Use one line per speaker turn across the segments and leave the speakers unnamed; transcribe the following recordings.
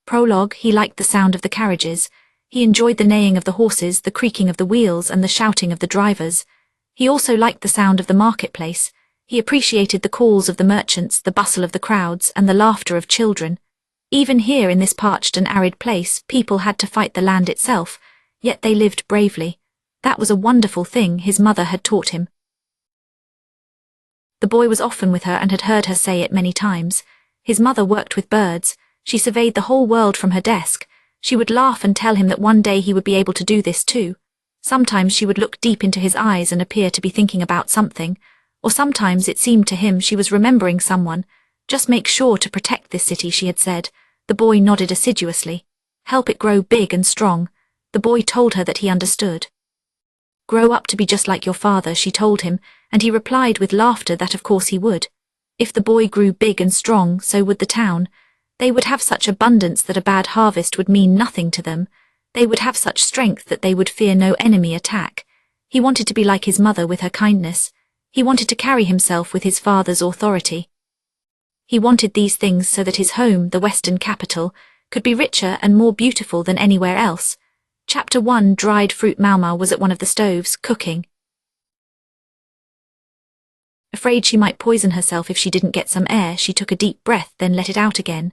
Prologue. He liked the sound of the carriages. He enjoyed the neighing of the horses, the creaking of the wheels, and the shouting of the drivers. He also liked the sound of the marketplace. He appreciated the calls of the merchants, the bustle of the crowds, and the laughter of children. Even here in this parched and arid place, people had to fight the land itself, yet they lived bravely. That was a wonderful thing his mother had taught him. The boy was often with her and had heard her say it many times. His mother worked with birds. She surveyed the whole world from her desk. She would laugh and tell him that one day he would be able to do this too. Sometimes she would look deep into his eyes and appear to be thinking about something, or sometimes it seemed to him she was remembering someone. Just make sure to protect this city, she had said. The boy nodded assiduously. Help it grow big and strong. The boy told her that he understood. Grow up to be just like your father, she told him, and he replied with laughter that of course he would. If the boy grew big and strong, so would the town. They would have such abundance that a bad harvest would mean nothing to them. They would have such strength that they would fear no enemy attack. He wanted to be like his mother with her kindness. He wanted to carry himself with his father's authority. He wanted these things so that his home, the Western capital, could be richer and more beautiful than anywhere else. Chapter 1. Dried fruit. Maomao was at one of the stoves, cooking. Afraid she might poison herself if she didn't get some air, she took a deep breath, then let it out again.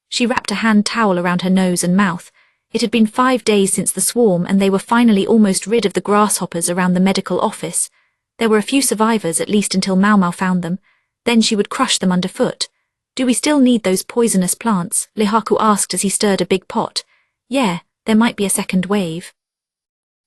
She wrapped a hand towel around her nose and mouth. It had been 5 days since the swarm, and they were finally almost rid of the grasshoppers around the medical office. There were a few survivors, at least until Maomao found them. Then she would crush them underfoot. Do we still need those poisonous plants? Lihaku asked as he stirred a big pot. Yeah, there might be a second wave.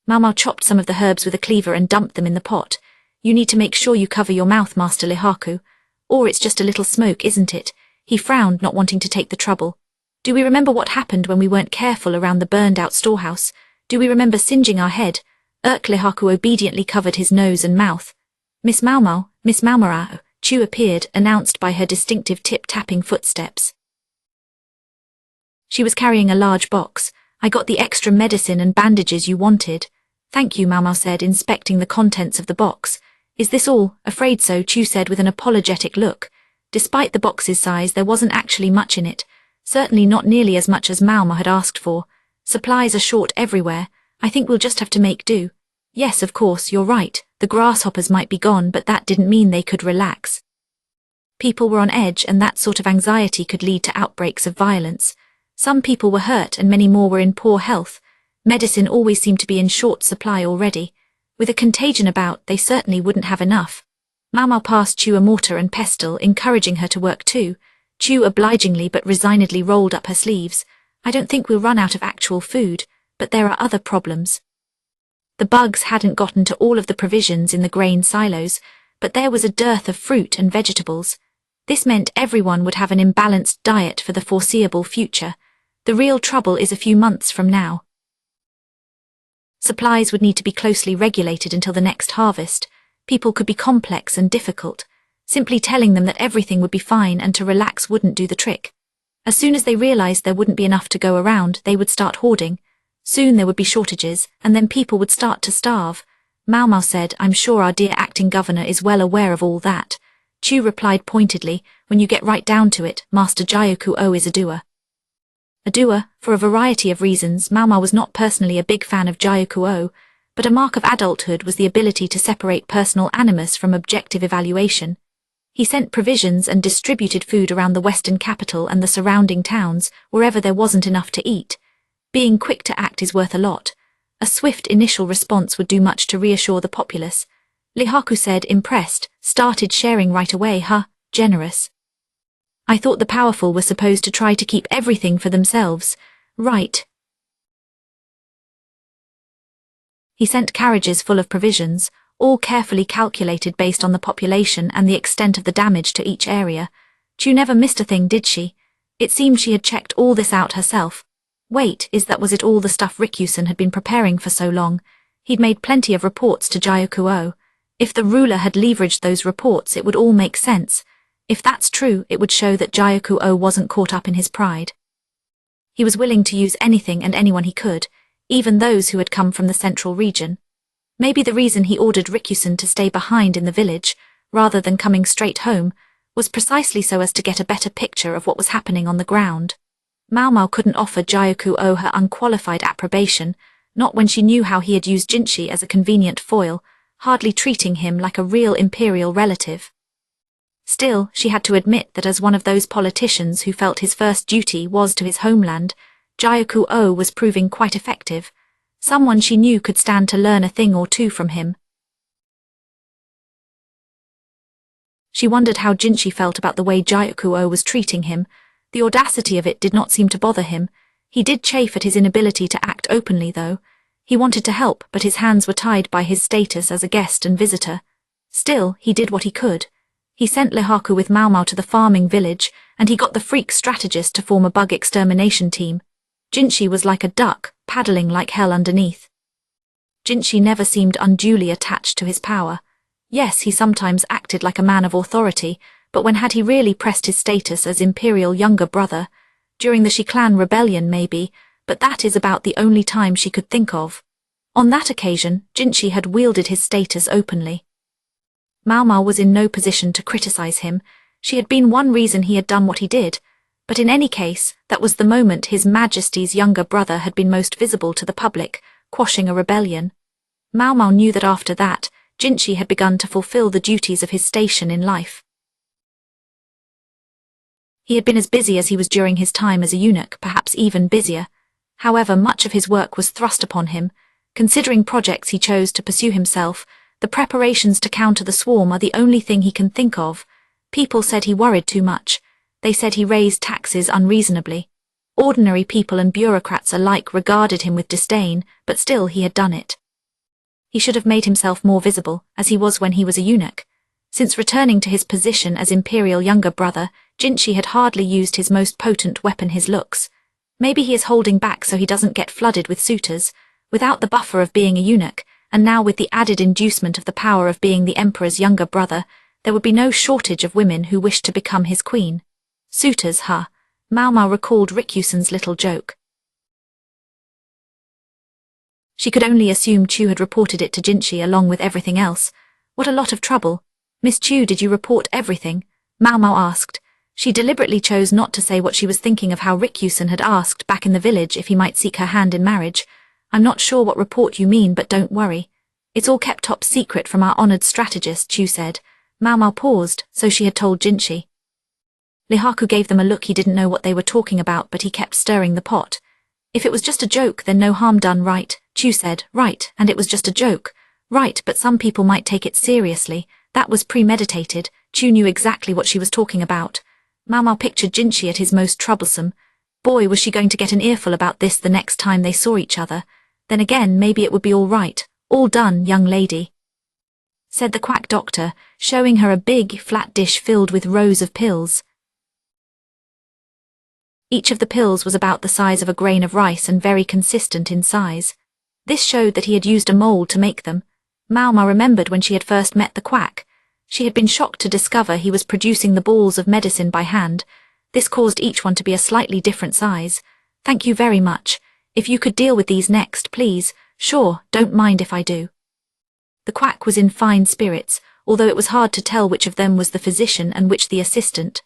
Maomao chopped some of the herbs with a cleaver and dumped them in the pot. You need to make sure you cover your mouth, Master Lihaku. Or it's just a little smoke, isn't it? He frowned, not wanting to take the trouble. Do we remember what happened when we weren't careful around the burned-out storehouse? Do we remember singeing our head? Lihaku obediently covered his nose and mouth. Miss Maomao, Chu appeared, announced by her distinctive tip-tapping footsteps. She was carrying a large box. I got the extra medicine and bandages you wanted. Thank you, Maomao said, inspecting the contents of the box. Is this all? Afraid so, Chu said with an apologetic look. Despite the box's size, there wasn't actually much in it. Certainly not nearly as much as Maomao had asked for. Supplies are short everywhere. I think we'll just have to make do. Yes, of course, you're right. The grasshoppers might be gone, but that didn't mean they could relax. People were on edge, and that sort of anxiety could lead to outbreaks of violence. Some people were hurt and many more were in poor health. Medicine always seemed to be in short supply already. With a contagion about, they certainly wouldn't have enough. Maomao passed Chu a mortar and pestle, encouraging her to work too. Chu obligingly but resignedly rolled up her sleeves. I don't think we'll run out of actual food, but there are other problems. The bugs hadn't gotten to all of the provisions in the grain silos, but there was a dearth of fruit and vegetables. This meant everyone would have an imbalanced diet for the foreseeable future. The real trouble is a few months from now. Supplies would need to be closely regulated until the next harvest. People could be complex and difficult. Simply telling them that everything would be fine and to relax wouldn't do the trick. As soon as they realized there wouldn't be enough to go around, they would start hoarding. Soon there would be shortages, and then people would start to starve. Maomao said, I'm sure our dear acting governor is well aware of all that. Chu replied pointedly, when you get right down to it, Master Gyuku-o is a doer. A doer, for a variety of reasons. Maomao was not personally a big fan of Gyuku-o, but a mark of adulthood was the ability to separate personal animus from objective evaluation. He sent provisions and distributed food around the Western capital and the surrounding towns, wherever there wasn't enough to eat. Being quick to act is worth a lot. A swift initial response would do much to reassure the populace. Lihaku said, impressed, started sharing right away, generous. I thought the powerful were supposed to try to keep everything for themselves, right? He sent carriages full of provisions, all carefully calculated based on the population and the extent of the damage to each area. Chu never missed a thing, did she? It seemed she had checked all this out herself. Wait, was it all the stuff Rikusen had been preparing for so long? He'd made plenty of reports to Gyuku-o. If the ruler had leveraged those reports, it would all make sense. If that's true, it would show that Gyuku-o wasn't caught up in his pride. He was willing to use anything and anyone he could, even those who had come from the central region. Maybe the reason he ordered Rikusen to stay behind in the village, rather than coming straight home, was precisely so as to get a better picture of what was happening on the ground. Maomao couldn't offer Gyukuo her unqualified approbation, not when she knew how he had used Jinshi as a convenient foil, hardly treating him like a real imperial relative. Still, she had to admit that as one of those politicians who felt his first duty was to his homeland, Gyukuo was proving quite effective, someone she knew could stand to learn a thing or two from him. She wondered how Jinshi felt about the way Gyukuo was treating him. The audacity of it did not seem to bother him. He did chafe at his inability to act openly, though. He wanted to help, but his hands were tied by his status as a guest and visitor. Still, he did what he could. He sent Lihaku with Maomao to the farming village, and he got the freak strategist to form a bug extermination team. Jinshi was like a duck, paddling like hell underneath. Jinshi never seemed unduly attached to his power. Yes, he sometimes acted like a man of authority, but when had he really pressed his status as imperial younger brother? During the Shi clan rebellion maybe, but that is about the only time she could think of. On that occasion, Jinshi had wielded his status openly. Maomao was in no position to criticize him. She had been one reason he had done what he did, but in any case, that was the moment His Majesty's younger brother had been most visible to the public, quashing a rebellion. Maomao knew that after that, Jinshi had begun to fulfill the duties of his station in life. He had been as busy as he was during his time as a eunuch, perhaps even busier. However, much of his work was thrust upon him. Considering projects he chose to pursue himself, the preparations to counter the swarm are the only thing he can think of. People said he worried too much. They said he raised taxes unreasonably. Ordinary people and bureaucrats alike regarded him with disdain, but still he had done it. He should have made himself more visible, as he was when he was a eunuch. Since returning to his position as imperial younger brother, Jinshi had hardly used his most potent weapon, his looks. Maybe he is holding back so he doesn't get flooded with suitors. Without the buffer of being a eunuch, and now with the added inducement of the power of being the emperor's younger brother, there would be no shortage of women who wished to become his queen. Suitors, huh? Maomao recalled Rikyusen's little joke. She could only assume Chu had reported it to Jinshi along with everything else. What a lot of trouble. Miss Chu, did you report everything? Maomao asked. She deliberately chose not to say what she was thinking of how Rikyusen had asked back in the village if he might seek her hand in marriage. I'm not sure what report you mean, but don't worry. It's all kept top secret from our honored strategist, Chu said. Maomao paused, so she had told Jinshi. Lihaku gave them a look. He didn't know what they were talking about, but he kept stirring the pot. If it was just a joke, then no harm done, right? Chu said. Right, and it was just a joke. Right, but some people might take it seriously. That was premeditated. Chu knew exactly what she was talking about. Maomao pictured Jinshi at his most troublesome. Boy, was she going to get an earful about this the next time they saw each other. Then again, maybe it would be all right. All done, young lady, said the quack doctor, showing her a big, flat dish filled with rows of pills. Each of the pills was about the size of a grain of rice and very consistent in size. This showed that he had used a mold to make them. Maomao remembered when she had first met the quack. She had been shocked to discover he was producing the balls of medicine by hand. This caused each one to be a slightly different size. Thank you very much. If you could deal with these next, please. Sure, don't mind if I do. The quack was in fine spirits, although it was hard to tell which of them was the physician and which the assistant.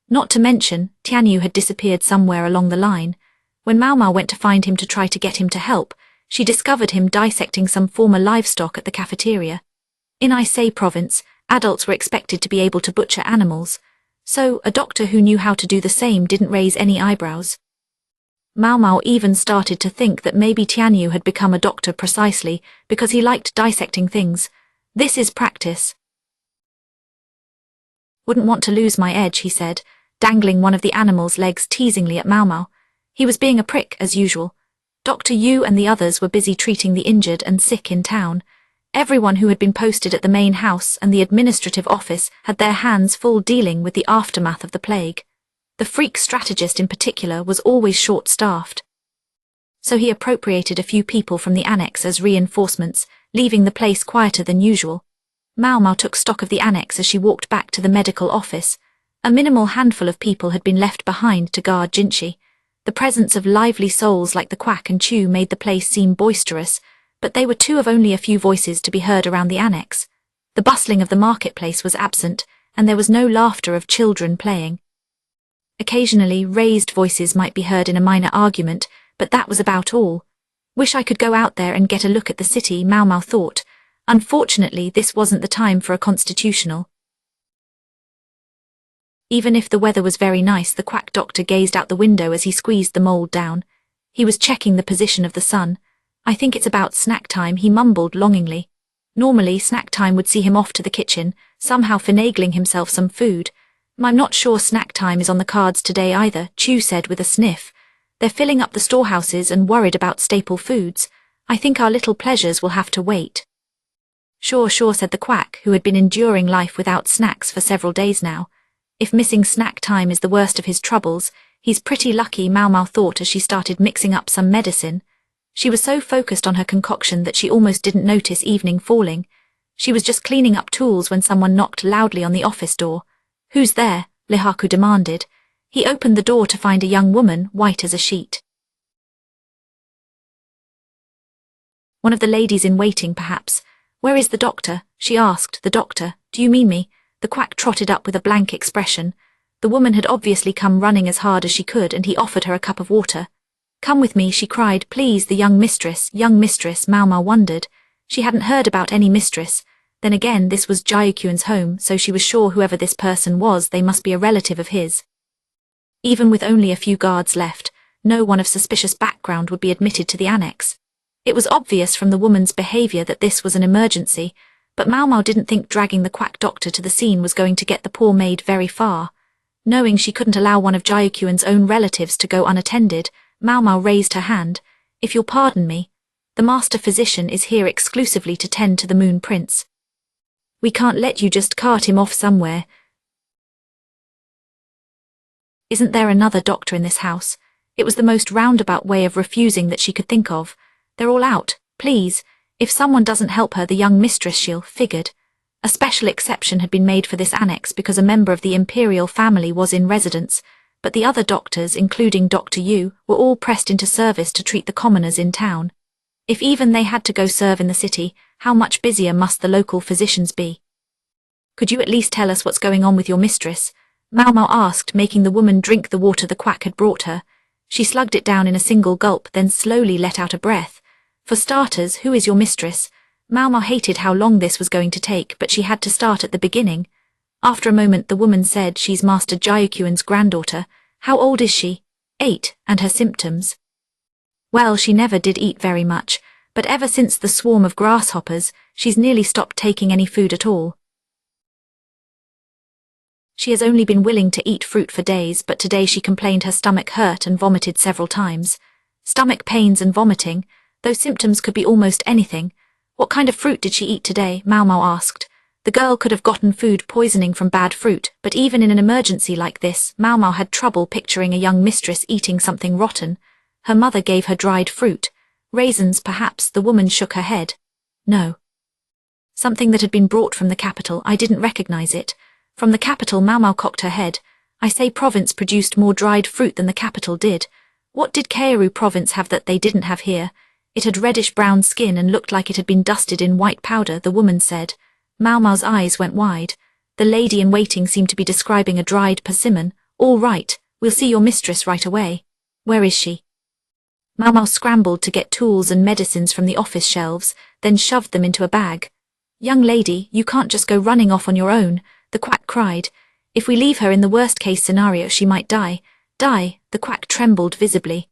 Not to mention, Tianyu had disappeared somewhere along the line. When Maomao went to find him to try to get him to help, she discovered him dissecting some former livestock at the cafeteria. In Isei province, adults were expected to be able to butcher animals, so a doctor who knew how to do the same didn't raise any eyebrows. Maomao even started to think that maybe Tianyu had become a doctor precisely because he liked dissecting things. This is practice. Wouldn't want to lose my edge, he said, dangling one of the animal's legs teasingly at Maomao. He was being a prick, as usual. Dr. Yu and the others were busy treating the injured and sick in town. Everyone who had been posted at the main house and the administrative office had their hands full dealing with the aftermath of the plague. The freak strategist in particular was always short-staffed. So he appropriated a few people from the annex as reinforcements, leaving the place quieter than usual. Maomao took stock of the annex as she walked back to the medical office. A minimal handful of people had been left behind to guard Jinshi. The presence of lively souls like the quack and Chu made the place seem boisterous, but they were two of only a few voices to be heard around the annex. The bustling of the marketplace was absent, and there was no laughter of children playing. Occasionally, raised voices might be heard in a minor argument, but that was about all. Wish I could go out there and get a look at the city, Maomao thought. Unfortunately, this wasn't the time for a constitutional. Even if the weather was very nice, the quack doctor gazed out the window as he squeezed the mold down. He was checking the position of the sun. I think it's about snack time, he mumbled longingly. Normally, snack time would see him off to the kitchen, somehow finagling himself some food. I'm not sure snack time is on the cards today either, Chu said with a sniff. They're filling up the storehouses and worried about staple foods. I think our little pleasures will have to wait. Sure, said the quack, who had been enduring life without snacks for several days now. If missing snack time is the worst of his troubles, he's pretty lucky, Maomao thought as she started mixing up some medicine. She was so focused on her concoction that she almost didn't notice evening falling. She was just cleaning up tools when someone knocked loudly on the office door. Who's there? Lihaku demanded. He opened the door to find a young woman, white as a sheet. One of the ladies in waiting, perhaps. Where is the doctor? She asked. The doctor? Do you mean me? The quack trotted up with a blank expression. The woman had obviously come running as hard as she could, and he offered her a cup of water. Come with me, she cried. Please, the young mistress, Maomao wondered. She hadn't heard about any mistress. Then again, this was Gyukyuan's home, so she was sure whoever this person was, they must be a relative of his. Even with only a few guards left, no one of suspicious background would be admitted to the annex. It was obvious from the woman's behavior that this was an emergency, but Maomao didn't think dragging the quack doctor to the scene was going to get the poor maid very far. Knowing she couldn't allow one of Gyukyuan's own relatives to go unattended, Maomao raised her hand. If you'll pardon me, the master physician is here exclusively to tend to the Moon Prince. We can't let you just cart him off somewhere. Isn't there another doctor in this house? It was the most roundabout way of refusing that she could think of. They're all out, please. If someone doesn't help her, the young mistress, she'll, figured. A special exception had been made for this annex because a member of the imperial family was in residence, but the other doctors, including Dr. Yu, were all pressed into service to treat the commoners in town. If even they had to go serve in the city, how much busier must the local physicians be? Could you at least tell us what's going on with your mistress? Maomao asked, making the woman drink the water the quack had brought her. She slugged it down in a single gulp, then slowly let out a breath. For starters, who is your mistress? Maomao hated how long this was going to take, but she had to start at the beginning. After a moment, the woman said, she's Master Gyukyuan's granddaughter. How old is she? 8, and her symptoms? Well, she never did eat very much, but ever since the swarm of grasshoppers, she's nearly stopped taking any food at all. She has only been willing to eat fruit for days, but today she complained her stomach hurt and vomited several times. Stomach pains and vomiting, those symptoms could be almost anything. What kind of fruit did she eat today? Maomao asked. The girl could have gotten food poisoning from bad fruit, but even in an emergency like this, Maomao had trouble picturing a young mistress eating something rotten. Her mother gave her dried fruit. Raisins, perhaps. The woman shook her head. No. Something that had been brought from the capital. I didn't recognize it. From the capital, Maomao cocked her head. I say province produced more dried fruit than the capital did. What did Kaoru province have that they didn't have here? It had reddish-brown skin and looked like it had been dusted in white powder, the woman said. Maomao's eyes went wide. The lady in waiting seemed to be describing a dried persimmon. All right, we'll see your mistress right away. Where is she? Maomao scrambled to get tools and medicines from the office shelves, then shoved them into a bag. Young lady, you can't just go running off on your own, the quack cried. If we leave her in the worst-case scenario, she might die. Die, the quack trembled visibly.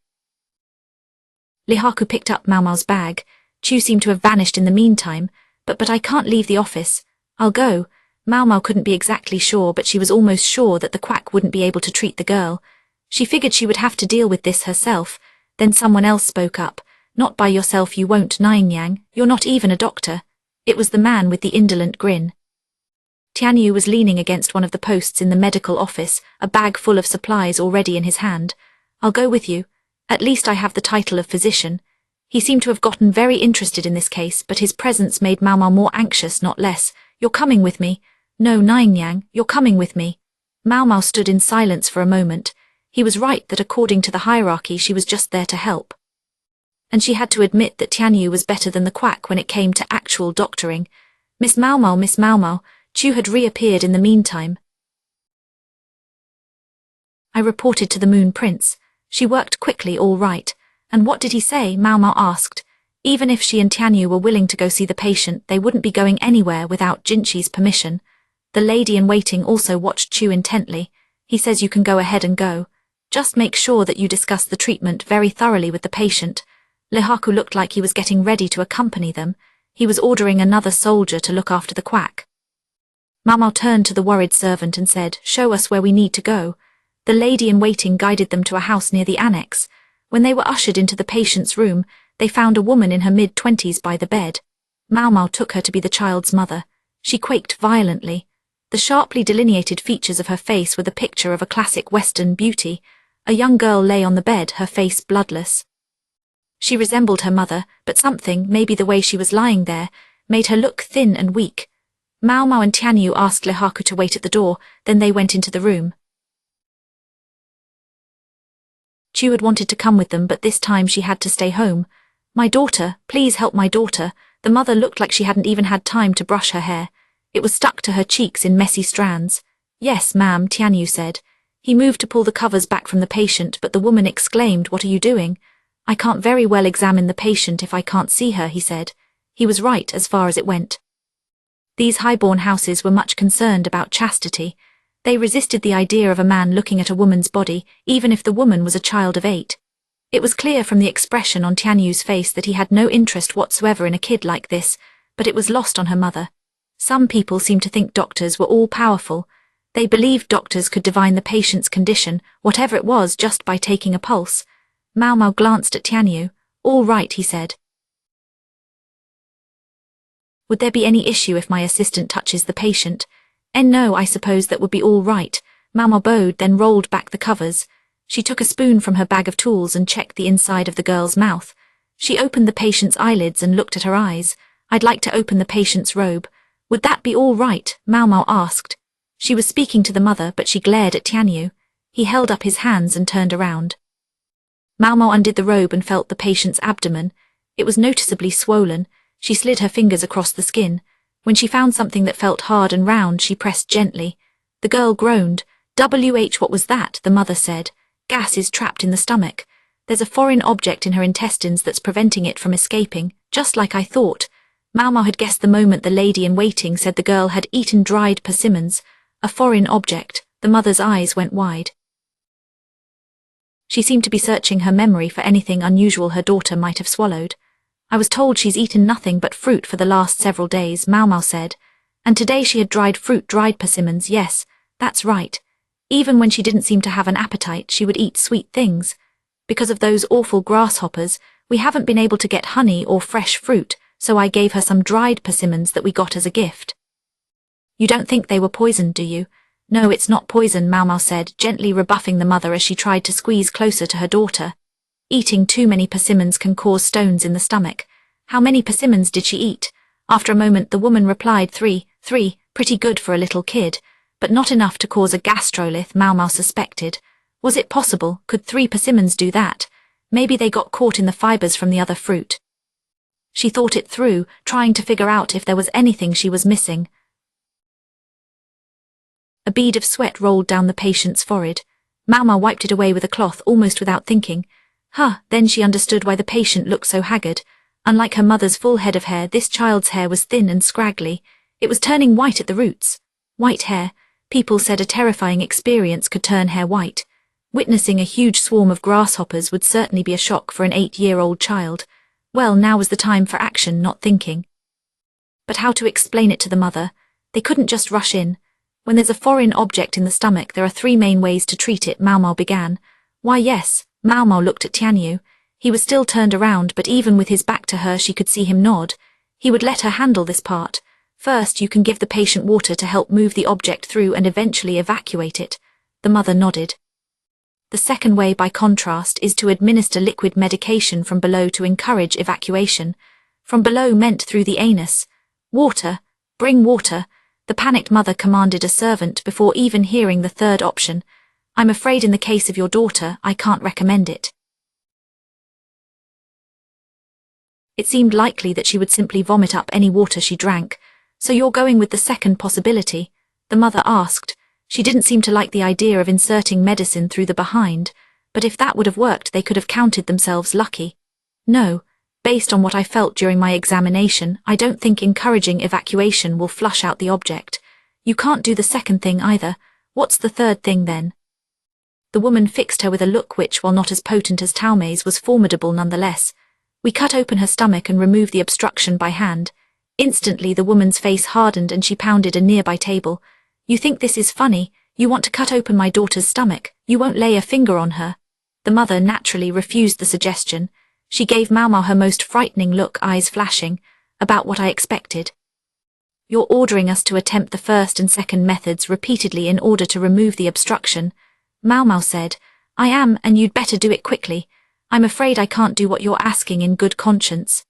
Lihaku picked up Maomao's bag. Chu seemed to have vanished in the meantime, but I can't leave the office. I'll go. Maomao couldn't be exactly sure, but she was almost sure that the quack wouldn't be able to treat the girl. She figured she would have to deal with this herself. Then someone else spoke up. Not by yourself you won't, Nianyang. You're not even a doctor. It was the man with the indolent grin. Tianyu was leaning against one of the posts in the medical office, a bag full of supplies already in his hand. I'll go with you. At least I have the title of physician. He seemed to have gotten very interested in this case, but his presence made Maomao more anxious, not less. You're coming with me. No, Nianyang, you're coming with me. Maomao stood in silence for a moment. He was right that according to the hierarchy she was just there to help. And she had to admit that Tianyu was better than the quack when it came to actual doctoring. Miss Maomao, Chu had reappeared in the meantime. I reported to the Moon Prince. She worked quickly, all right. And what did he say? Maomao asked. Even if she and Tianyu were willing to go see the patient, they wouldn't be going anywhere without Jinqi's permission. The lady-in-waiting also watched Chu intently. He says you can go ahead and go. Just make sure that you discuss the treatment very thoroughly with the patient. Lihaku looked like he was getting ready to accompany them. He was ordering another soldier to look after the quack. Maomao turned to the worried servant and said, "Show us where we need to go." The lady-in-waiting guided them to a house near the annex. When they were ushered into the patient's room, they found a woman in her mid-20s by the bed. Maomao took her to be the child's mother. She quaked violently. The sharply delineated features of her face were the picture of a classic Western beauty. A young girl lay on the bed, her face bloodless. She resembled her mother, but something, maybe the way she was lying there, made her look thin and weak. Maomao and Tianyu asked Lihaku to wait at the door, then they went into the room. Chu had wanted to come with them, but this time she had to stay home. "My daughter, please help my daughter." The mother looked like she hadn't even had time to brush her hair. It was stuck to her cheeks in messy strands. "Yes, ma'am," Tianyu said. He moved to pull the covers back from the patient, but the woman exclaimed, "What are you doing?" "I can't very well examine the patient if I can't see her," he said. He was right as far as it went. These highborn houses were much concerned about chastity. They resisted the idea of a man looking at a woman's body, even if the woman was a child of 8. It was clear from the expression on Tianyu's face that he had no interest whatsoever in a kid like this, but it was lost on her mother. Some people seemed to think doctors were all-powerful. They believed doctors could divine the patient's condition, whatever it was, just by taking a pulse. Maomao glanced at Tianyu. "All right," he said. "Would there be any issue if my assistant touches the patient?" "No, I suppose that would be all right." Maomao bowed, then rolled back the covers. She took a spoon from her bag of tools and checked the inside of the girl's mouth. She opened the patient's eyelids and looked at her eyes. "I'd like to open the patient's robe." "Would that be all right?" Maomao asked. She was speaking to the mother, but she glared at Tianyu. He held up his hands and turned around. Maomao undid the robe and felt the patient's abdomen. It was noticeably swollen. She slid her fingers across the skin. When she found something that felt hard and round, she pressed gently. The girl groaned. What was that?" the mother said. "Gas is trapped in the stomach. There's a foreign object in her intestines that's preventing it from escaping, just like I thought." Maomao had guessed the moment the lady-in-waiting said the girl had eaten dried persimmons. A foreign object. The mother's eyes went wide. She seemed to be searching her memory for anything unusual her daughter might have swallowed. "I was told she's eaten nothing but fruit for the last several days," Maomao said. "And today she had dried fruit, dried persimmons, yes, that's right. Even when she didn't seem to have an appetite, she would eat sweet things. Because of those awful grasshoppers, we haven't been able to get honey or fresh fruit, so I gave her some dried persimmons that we got as a gift." "You don't think they were poisoned, do you?" "No, it's not poison," Maomao said, gently rebuffing the mother as she tried to squeeze closer to her daughter. "Eating too many persimmons can cause stones in the stomach." "How many persimmons did she eat?" After a moment the woman replied, Three, pretty good for a little kid, but not enough to cause a gastrolith," Maomao suspected. Was it possible? Could 3 persimmons do that? Maybe they got caught in the fibers from the other fruit. She thought it through, trying to figure out if there was anything she was missing. A bead of sweat rolled down the patient's forehead. Maomao wiped it away with a cloth almost without thinking. Then she understood why the patient looked so haggard. Unlike her mother's full head of hair, this child's hair was thin and scraggly. It was turning white at the roots. White hair. People said a terrifying experience could turn hair white. Witnessing a huge swarm of grasshoppers would certainly be a shock for an 8-year-old child. Well, now was the time for action, not thinking. But how to explain it to the mother? They couldn't just rush in. When there's a foreign object in the stomach, there are 3 main ways to treat it, Maomao began. "Why, yes." Maomao looked at Tianyu. He was still turned around, but even with his back to her she could see him nod. He would let her handle this part. "First, you can give the patient water to help move the object through and eventually evacuate it." The mother nodded. "The second way, by contrast, is to administer liquid medication from below to encourage evacuation." From below meant through the anus. "Water. Bring water." The panicked mother commanded a servant before even hearing the third option. "I'm afraid in the case of your daughter, I can't recommend it. It seemed likely that she would simply vomit up any water she drank. "So you're going with the second possibility?" the mother asked. She didn't seem to like the idea of inserting medicine through the behind, but if that would have worked they could have counted themselves lucky. No, based on what I felt during my examination, I don't think encouraging evacuation will flush out the object. You can't do the second thing either. What's the third thing then? The woman fixed her with a look which, while not as potent as Taomei's, was formidable nonetheless. We cut open her stomach and removed the obstruction by hand. Instantly the woman's face hardened and she pounded a nearby table. You think this is funny? You want to cut open my daughter's stomach? You won't lay a finger on her? The mother naturally refused the suggestion. She gave Maomao her most frightening look, eyes flashing. About what I expected. You're ordering us to attempt the first and second methods repeatedly in order to remove the obstruction, Maomao said. I am, and you'd better do it quickly. I'm afraid I can't do what you're asking in good conscience.